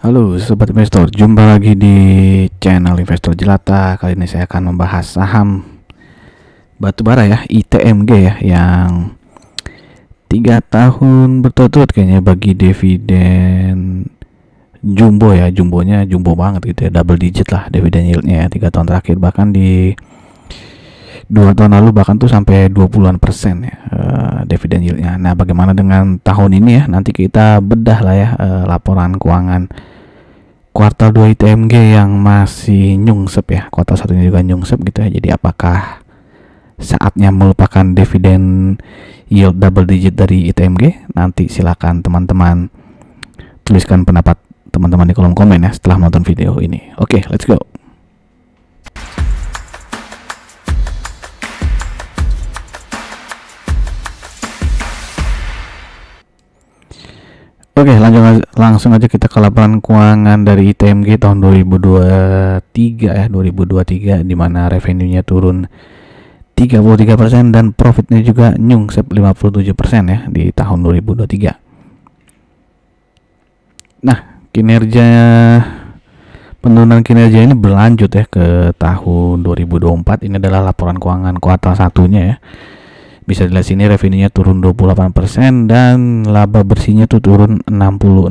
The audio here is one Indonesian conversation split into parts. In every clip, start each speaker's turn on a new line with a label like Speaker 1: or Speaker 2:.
Speaker 1: Halo Sobat Investor, jumpa lagi di channel Investor Jelata. Kali ini saya akan membahas saham batubara ya, ITMG ya, yang 3 tahun berturut-turut kayaknya bagi dividen jumbo ya. Jumbonya jumbo banget gitu ya, double digit lah dividen yieldnya ya, 3 tahun terakhir. Bahkan di 2 tahun lalu bahkan tuh sampai 20-an persen ya dividen yieldnya. Nah, bagaimana dengan tahun ini ya? Nanti kita bedah lah ya laporan keuangan kuartal 2 ITMG yang masih nyungsep ya. Kuartal 1 ini juga nyungsep gitu ya. Jadi apakah saatnya melupakan dividen yield double digit dari ITMG? Nanti silakan teman-teman tuliskan pendapat teman-teman di kolom komen ya setelah menonton video ini. Oke, let's go. Oke, langsung aja kita ke laporan keuangan dari ITMG tahun 2023 ya, 2023 di mana revenue-nya turun 33% dan profitnya juga nyungsep 57% ya di tahun 2023. Nah, penurunan kinerja ini berlanjut ya ke tahun 2024. Ini adalah laporan keuangan kuartal satunya ya. Bisa dilihat sini revenue-nya turun 28% dan laba bersihnya tuh turun 66%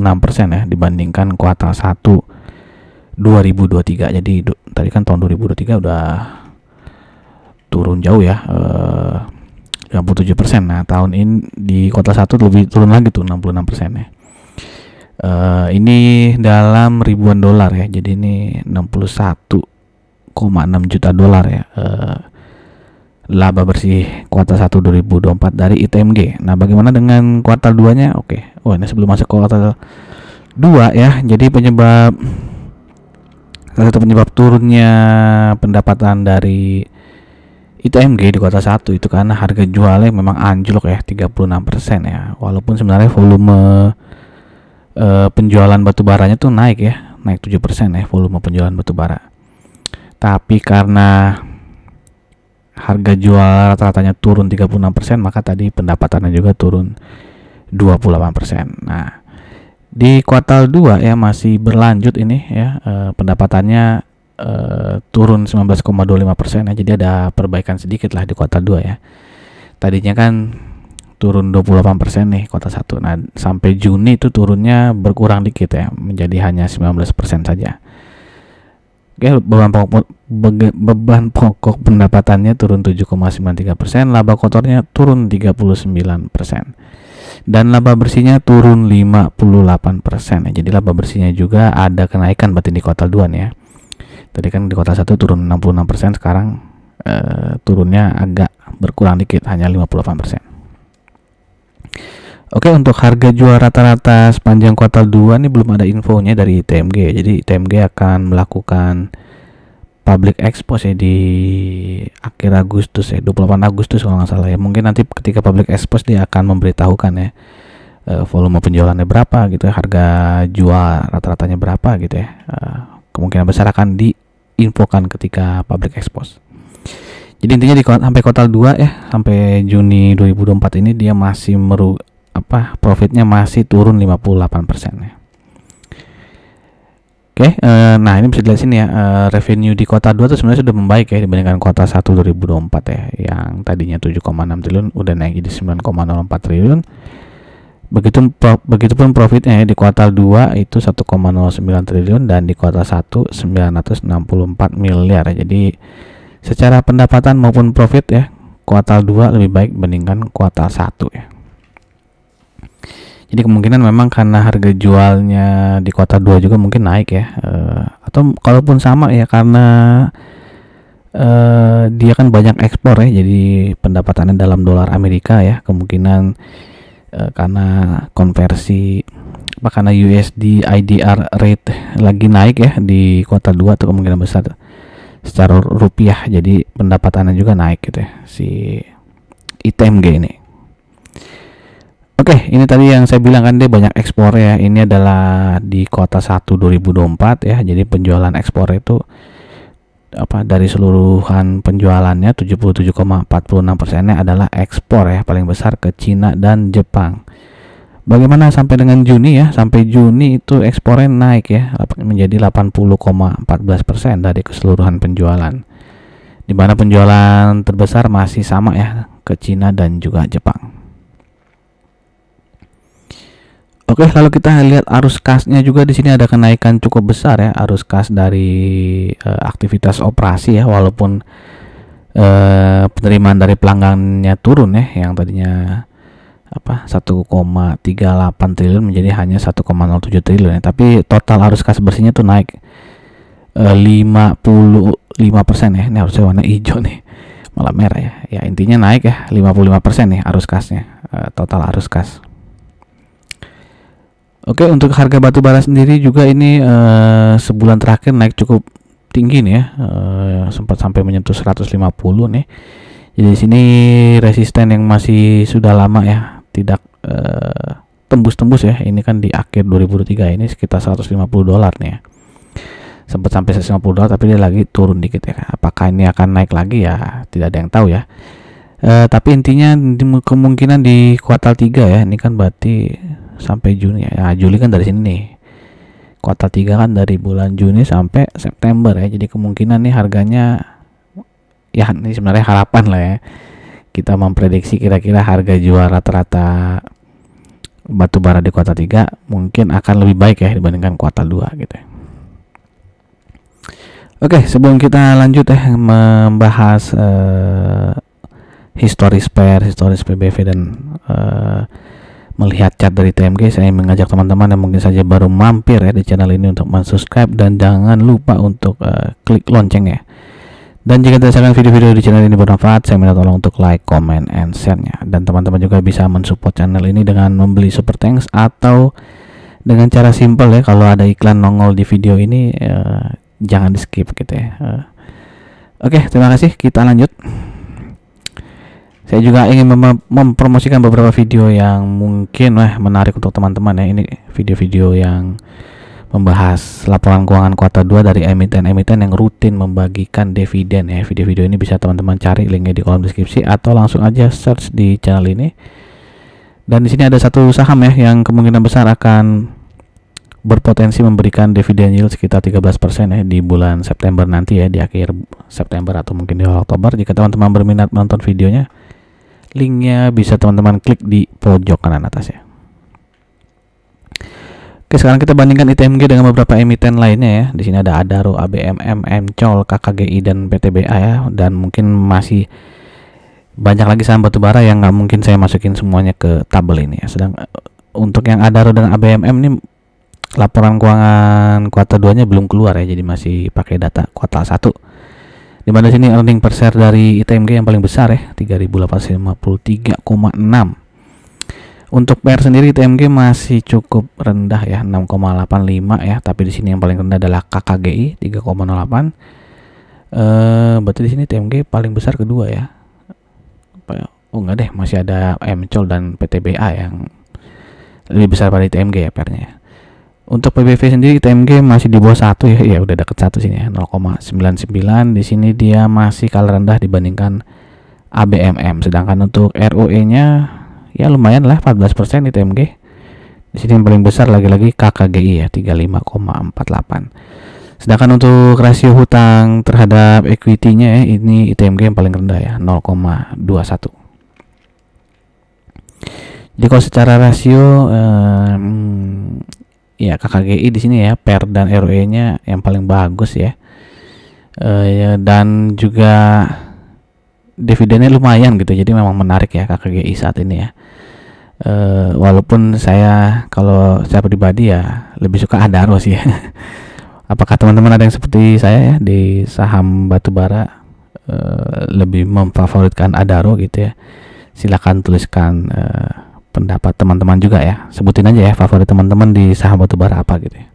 Speaker 1: ya dibandingkan kuartal 1 2023. Jadi tadi kan tahun 2023 udah turun jauh ya, 57%. Nah, tahun ini di kuartal 1 lebih turun lagi tuh 66% ya. Ini dalam ribuan dolar ya. Jadi ini 61,6 juta dolar ya. Laba bersih kuartal 1 2024 dari ITMG. Nah, bagaimana dengan kuartal 2-nya? Oke. Oh, ini sebelum masuk kuartal 2 ya. Jadi salah satu penyebab turunnya pendapatan dari ITMG di kuartal 1 itu karena harga jualnya memang anjlok ya, 36% ya. Walaupun sebenarnya volume penjualan batubaranya tuh naik ya, naik 7% ya volume penjualan batubara. Tapi karena harga jual rata-ratanya turun 36%, maka tadi pendapatannya juga turun 28%. Nah, di kuartal 2 ya masih berlanjut ini ya, pendapatannya turun 19,25% ya. Jadi ada perbaikan sedikit lah di kuartal 2 ya. Tadinya kan turun 28% nih kuartal 1. Nah, sampai Juni itu turunnya berkurang dikit ya, menjadi hanya 19% saja. Oke, beban pokok pendapatannya turun 7,93%, laba kotornya turun 39%, dan laba bersihnya turun 58% ya. Jadi laba bersihnya juga ada kenaikan berarti di kuartal 2 nih ya. Tadi kan di kuartal 1 turun 66%, sekarang turunnya agak berkurang dikit, hanya 58%. Oke, untuk harga jual rata-rata sepanjang kuartal 2 ini belum ada infonya dari ITMG. Jadi ITMG akan melakukan public expose ya di akhir Agustus ya, 28 Agustus kalau nggak salah ya. Mungkin nanti ketika public expose dia akan memberitahukan ya volume penjualannya berapa gitu ya, harga jual rata-ratanya berapa gitu ya. Kemungkinan besar akan diinfokan ketika public expose. Jadi intinya sampai kuartal 2 ya, sampai Juni 2024 ini dia masih profitnya masih turun 58% ya. Oke, nah ini bisa dilihat sini ya, revenue di kuartal 2 itu sebenarnya sudah membaik ya dibandingkan kuartal 1 2024 ya, yang tadinya 7,6 triliun udah naik jadi 9,04 triliun. Begitupun profitnya ya, di kuartal 2 itu 1,09 triliun dan di kuartal 1 964 miliar ya. Jadi secara pendapatan maupun profit ya, kuartal 2 lebih baik dibandingkan kuartal 1 ya. Jadi kemungkinan memang karena harga jualnya di kuartal 2 juga mungkin naik ya, atau kalaupun sama ya karena dia kan banyak ekspor ya, jadi pendapatannya dalam dolar Amerika ya. Kemungkinan karena konversi karena USD IDR rate lagi naik ya di kuartal 2 tuh, kemungkinan besar secara rupiah jadi pendapatannya juga naik gitu ya si ITMG ini. Oke, ini tadi yang saya bilang kan dia banyak ekspor ya. Ini adalah di kuartal 1 2024 ya. Jadi penjualan ekspor itu dari seluruhan penjualannya 77,46%-nya adalah ekspor ya, paling besar ke Cina dan Jepang. Bagaimana sampai dengan Juni ya? Sampai Juni itu ekspornya naik ya, menjadi 80,14% dari keseluruhan penjualan. Di mana penjualan terbesar masih sama ya, ke Cina dan juga Jepang. Oke, lalu kita lihat arus kasnya juga. Di sini ada kenaikan cukup besar ya, arus kas dari aktivitas operasi ya, walaupun penerimaan dari pelanggannya turun ya, yang tadinya 1,38 triliun menjadi hanya 1,07 triliun ya. Tapi total arus kas bersihnya tuh naik 55% ya. Ini harusnya warna hijau nih, malah merah ya. Ya intinya naik ya, 55% nih arus kasnya, total arus kas. Oke, untuk harga batu bara sendiri juga ini sebulan terakhir naik cukup tinggi nih ya, sempat sampai menyentuh 150 nih. Jadi di sini resisten yang masih sudah lama ya, tidak tembus-tembus ya. Ini kan di akhir 2023 ini sekitar 150 dolar nih ya. Sempat sampai 150 dolar tapi dia lagi turun dikit ya. Apakah ini akan naik lagi ya? Tidak ada yang tahu ya. Tapi intinya kemungkinan di kuartal 3 ya. Ini kan berarti sampai Juni ya. Juli kan dari sini nih. Kuartal 3 kan dari bulan Juni sampai September ya. Jadi kemungkinan nih harganya ya, ini sebenarnya harapan lah ya. Kita memprediksi kira-kira harga jual rata-rata batu bara di kuartal 3 mungkin akan lebih baik ya dibandingkan kuartal 2 gitu ya. Oke, sebelum kita lanjut ya membahas historis PER, historis PBV dan melihat chart dari TMG, saya mengajak teman-teman yang mungkin saja baru mampir ya di channel ini untuk subscribe dan jangan lupa untuk klik lonceng ya. Dan jika berdasarkan video-video di channel ini bermanfaat, saya minta tolong untuk like, comment, and share-nya. Dan teman-teman juga bisa mensupport channel ini dengan membeli super thanks atau dengan cara simple ya, kalau ada iklan nongol di video ini jangan di skip gitu ya. Oke, terima kasih. Kita lanjut. Saya juga ingin mempromosikan beberapa video yang mungkin menarik untuk teman-teman ya. Ini video-video yang membahas laporan keuangan kuartal 2 dari emiten-emiten yang rutin membagikan dividen ya. Video-video ini bisa teman-teman cari linknya di kolom deskripsi atau langsung aja search di channel ini. Dan di sini ada satu saham ya yang kemungkinan besar akan berpotensi memberikan dividen yield sekitar 13% ya di bulan September nanti ya, di akhir September atau mungkin di awal Oktober. Jika teman-teman berminat menonton videonya, linknya bisa teman-teman klik di pojok kanan atas ya. Oke, sekarang kita bandingkan ITMG dengan beberapa emiten lainnya ya. Di sini ada Adaro, ABMM, MCOL, KKGI dan PTBA ya. Dan mungkin masih banyak lagi saham batubara yang nggak mungkin saya masukin semuanya ke tabel ini ya. Sedang untuk yang Adaro dan ABMM ini laporan keuangan kuartal 2-nya belum keluar ya. Jadi masih pakai data kuartal 1. Di mana sini earning per share dari ITMG yang paling besar ya, 3.853,6. Untuk PER sendiri TMG masih cukup rendah ya, 6,85 ya, tapi di sini yang paling rendah adalah KKGI 3,08. Berarti di sini TMG paling besar kedua ya. Oh enggak deh, masih ada MCOL dan PTBA yang lebih besar pada TMG ya PER-nya. Untuk PBV sendiri TMG masih di bawah 1 ya, ya udah deket 1 sini ya, 0,99. Di sini dia masih kalah rendah dibandingkan ABMM. Sedangkan untuk ROE-nya ya lumayan lah, 14% di TMG. Di sini yang paling besar lagi-lagi KKGI ya, 35,48. Sedangkan untuk rasio hutang terhadap equity-nya ya, ini ITMG yang paling rendah ya, 0,21. Jadi kalau secara rasio ya KKGI di sini ya, PER dan ROE-nya yang paling bagus ya. Dan juga dividennya lumayan gitu, jadi memang menarik ya KKGI saat ini ya. Walaupun kalau saya pribadi ya lebih suka Adaro sih ya. Apakah teman-teman ada yang seperti saya ya di saham batubara lebih memfavoritkan Adaro gitu ya? Silakan tuliskan pendapat teman-teman juga ya. Sebutin aja ya favorit teman-teman di saham batubara apa gitu ya.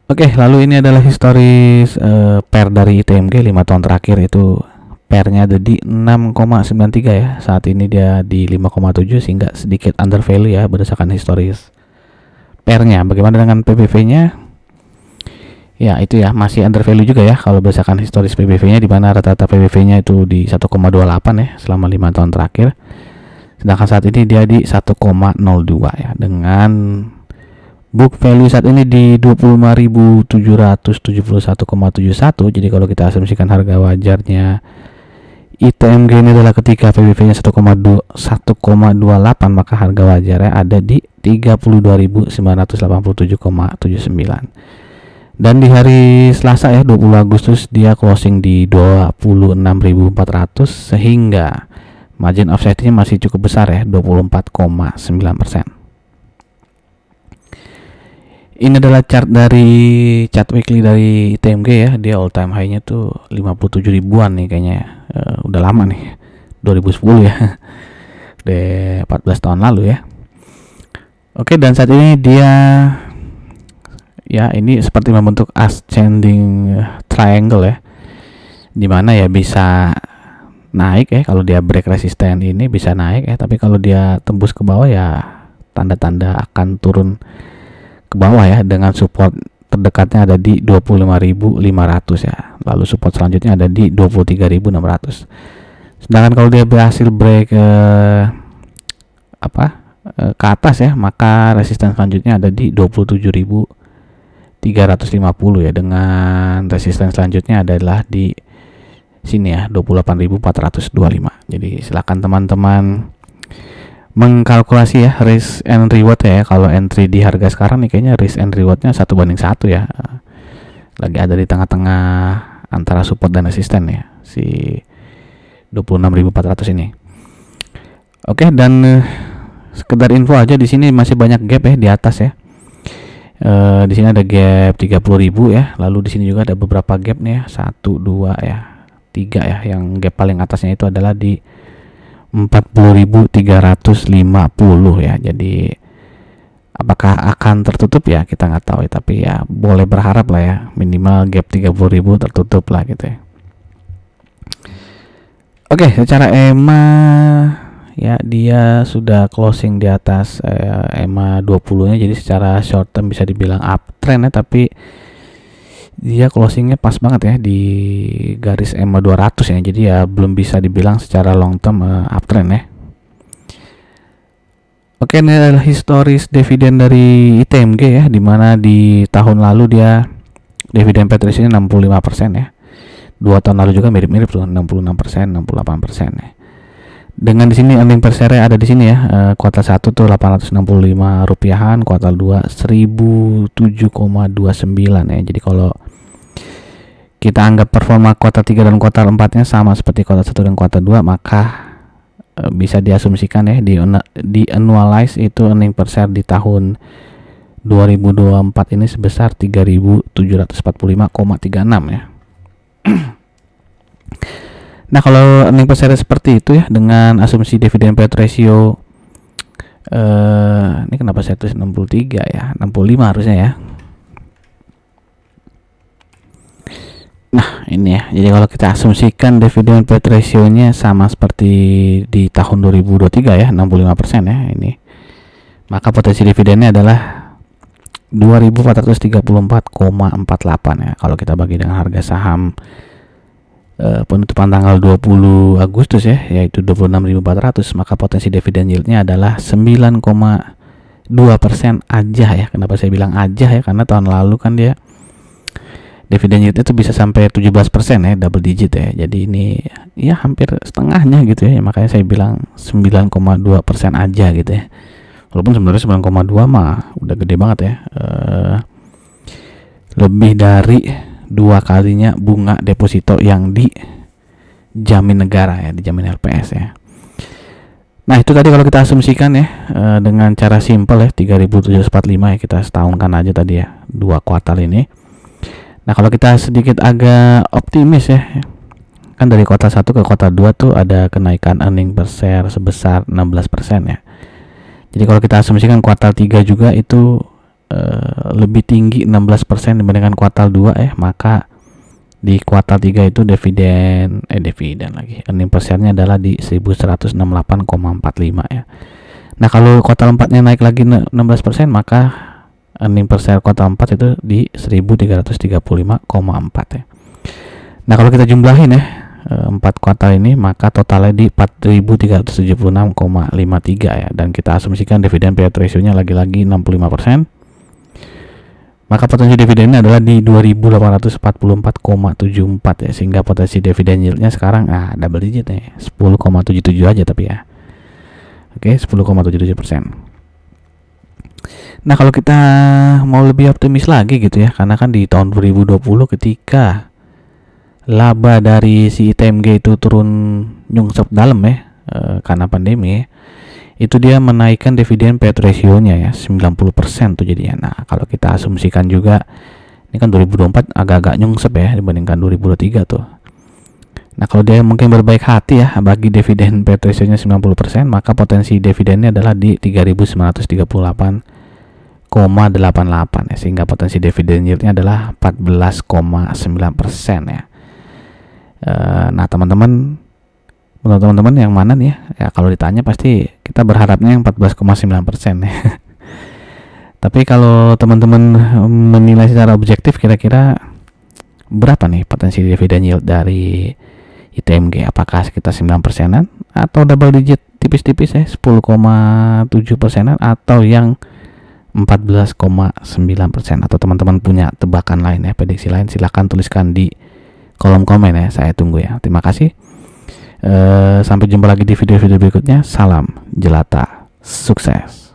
Speaker 1: Oke, lalu ini adalah historis PER dari ITMG 5 tahun terakhir. Itu PER-nya ada di 6,93 ya. Saat ini dia di 5,7 sehingga sedikit under value ya berdasarkan historis PER-nya. Bagaimana dengan PBV-nya? Ya, itu ya masih under value juga ya kalau berdasarkan historis PBV-nya, di mana rata-rata PBV-nya itu di 1,28 ya selama 5 tahun terakhir. Sedangkan saat ini dia di 1,02 ya, dengan book value saat ini di 25.771,71. Jadi kalau kita asumsikan harga wajarnya ITMG ini adalah ketika PBV-nya 1,28, maka harga wajarnya ada di 32.987,79. Dan di hari Selasa ya 20 Agustus dia closing di 26.400, sehingga margin of safety-nya masih cukup besar ya, 24,9%. Ini adalah chart weekly dari ITMG ya. Dia all time high-nya tuh 57 ribuan nih kayaknya ya. Udah lama nih, 2010 ya. Udah 14 tahun lalu ya. Oke, dan saat ini dia ya ini seperti membentuk ascending triangle ya, dimana ya bisa naik ya, kalau dia break resisten ini bisa naik ya, tapi kalau dia tembus ke bawah ya tanda-tanda akan turun ke bawah ya, dengan support terdekatnya ada di 25.500 ya, lalu support selanjutnya ada di 23.600. Sedangkan kalau dia berhasil break ke atas ya, maka resisten selanjutnya ada di 27.350 ya, dengan resisten selanjutnya adalah di sini ya, 28.425. Jadi silakan teman-teman mengkalkulasi ya risk and reward ya. Kalau entry di harga sekarang nih kayaknya risk and rewardnya 1:1 ya, lagi ada di tengah-tengah antara support dan resisten ya, si 26.400 ini. Oke, dan sekedar info aja, di sini masih banyak gap ya di atas ya. Di sini ada gap 30.000 ya, lalu di sini juga ada beberapa gap nih ya, 1, 2 ya, 3 ya. Yang gap paling atasnya itu adalah di 40.350 ya. Jadi apakah akan tertutup ya, kita nggak tahu ya, tapi ya boleh berharap lah ya, minimal gap 30.000 tertutup lah gitu ya. Oke, secara EMA ya dia sudah closing di atas EMA 20 nya, jadi secara short term bisa dibilang uptrend ya, tapi dia closingnya pas banget ya di garis EMA 200 ya, jadi ya belum bisa dibilang secara long term uptrend ya. Oke, ini adalah historis dividen dari ITMG ya, dimana di tahun lalu dia dividen payout ratio-nya 65% ya. 2 tahun lalu juga mirip-mirip tuh, 66%, 68% ya. Dengan di sini earning per share ada di sini ya, kuartal 1 tuh 865 rupiahan, kuartal 2 1007,29 ya. Jadi kalau kita anggap performa kuartal 3 dan kuartal 4-nya sama seperti kuartal 1 dan kuartal 2, maka bisa diasumsikan ya di annualize itu earning per share di tahun 2024 ini sebesar 3.745,36 ya. Nah, kalau earning per share seperti itu ya, dengan asumsi dividen payout ratio ini kenapa saya tulis 63 ya, 65 harusnya ya. Nah, ini ya. Jadi kalau kita asumsikan dividen payout ratio-nya sama seperti di tahun 2023 ya, 65% ya ini. Maka potensi dividennya adalah 2.434,48 ya. Kalau kita bagi dengan harga saham penutupan tanggal 20 Agustus ya, yaitu 26.400, maka potensi dividen yieldnya adalah 9,2% aja ya. Kenapa saya bilang aja ya, karena tahun lalu kan dia dividen yieldnya itu bisa sampai 17% ya, double digit ya. Jadi ini ya hampir setengahnya gitu ya, makanya saya bilang 9,2% aja gitu ya. Walaupun sebenarnya 9,2 mah udah gede banget ya, lebih dari 2 kalinya bunga deposito yang dijamin negara ya, dijamin LPS ya. Nah, itu tadi kalau kita asumsikan ya, dengan cara simpel ya, 3.745 ya, kita setahunkan aja tadi ya 2 kuartal ini. Nah, kalau kita sedikit agak optimis ya, kan dari kuartal 1 ke kuartal 2 tuh ada kenaikan earning per share sebesar 16% ya. Jadi kalau kita asumsikan kuartal 3 juga itu lebih tinggi 16% dibandingkan kuartal 2 ya, maka di kuartal 3 itu dividen lagi earning per share-nya adalah di 1168,45 ya. Nah, kalau kuartal 4-nya naik lagi 16%, maka earning per share kuartal 4 itu di 1335,4 ya. Nah, kalau kita jumlahin ya 4 kuartal ini, maka totalnya di 4.376,53 ya, dan kita asumsikan dividen payout ratio-nya lagi-lagi 65%, maka potensi dividennya adalah di 2.844,74 ya, sehingga potensi dividen yield-nya sekarang double digit nih, 10,77 aja tapi ya. Oke, 10,77%. Nah, kalau kita mau lebih optimis lagi gitu ya, karena kan di tahun 2020 ketika laba dari si ITMG itu turun nyungsep dalam ya, karena pandemi ya, itu dia menaikkan dividen payout ratio-nya ya 90% tuh jadinya. Nah, kalau kita asumsikan juga ini kan 2024 agak-agak nyungsep ya dibandingkan 2023 tuh. Nah, kalau dia mungkin berbaik hati ya bagi dividen payout ratio-nya 90%, maka potensi dividennya adalah di 3.938,88 ya, sehingga potensi dividen yield-nya adalah 14,9% ya. Nah, teman-teman, menurut teman-teman yang mana nih ya? Kalau ditanya pasti kita berharapnya yang 14,9% ya. Tapi kalau teman-teman menilai secara objektif, kira-kira berapa nih potensi dividen yield dari ITMG? Apakah sekitar 9%-an atau double digit tipis-tipis ya 10,7%-an atau yang 14,9%? Atau teman-teman punya tebakan lain ya, prediksi lain, silahkan tuliskan di kolom komen ya, saya tunggu ya. Terima kasih. Sampai jumpa lagi di video-video berikutnya. Salam jelata, sukses.